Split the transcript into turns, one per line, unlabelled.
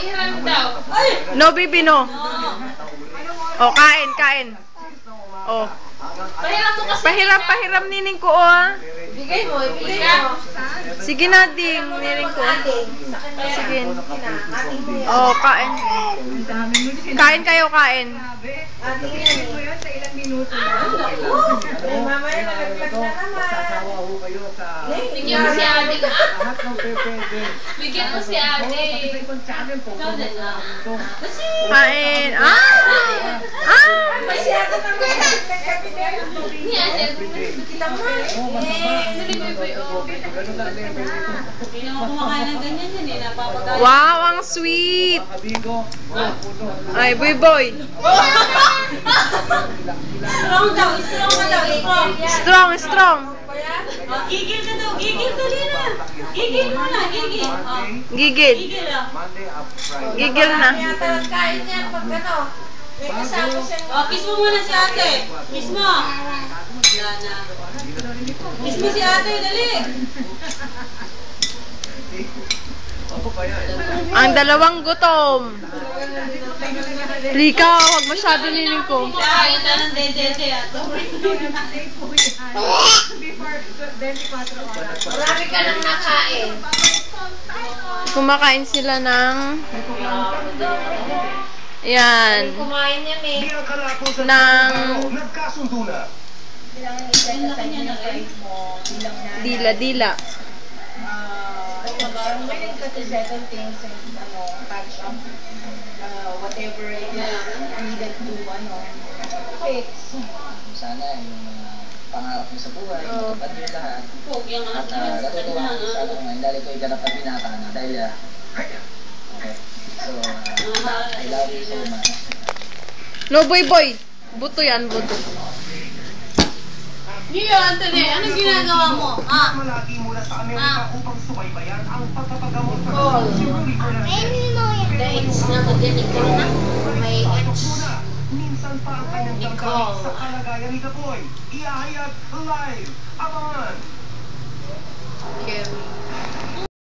Ihiram daw.
No, baby, no. Oh, kain. Oh.
Pahiram mo kasi.
Pahiram nining ko, oh.
Ibigay mo.
Sige na, ding. Nining ko. Sige. Oh, kain. Kain kayo, kain.
Sa ilang minuto na.
Mamaya nalaglag na naman.
Bigyan mo si Ate. Bigyan mo si Ate.
Kain.
Masyado naman.
Ni Ate.
Kita mo.
Hindi naman kumakain ng ganyan yan eh. Napapagalit.
Wow, ang sweet. Ay, boy.
Strong daw. Strong ka daw.
Strong.
Gigil ka daw. Gigil ka nila. Gigil mo na. Gigil.
Gigil.
Gigil ah.
Gigil na.
Yata ang kain yan pag ano. May kasama siyang...
Kiss mo muna si ate. Kiss mo. Wala na. Kiss mo si ate. Dali.
Ang dalawang gutom. Rika, huwag masyado nining ko.
Kakain na ng dede ato.
Marami ka nang nakain.
Kumakain sila ng... Yan.
Kumain yan eh.
Ng... Dila.
Willing ka to settle things and catch up whatever needed to fix.
Sana yung pangarap mo sa buhay, matupad nyo lahat.
Pogi ang anak
At
niya.
natutuwa ako sa ako ngayon dahil ito ay ganap na binata na dahil okay. So, I love you so much.
No, boy. Buto yan, buto.
Niyo, Anthony, anong ginagawa mo?
Malaki mula sa Amerika upang subaybayan ang pagpapagamot sa
Dates na magaling ko na. May ex.
minsan pa ang kanyang damdamin sa kalagayan ni Dapoy. Iahayag live. Abangan!
Carrie.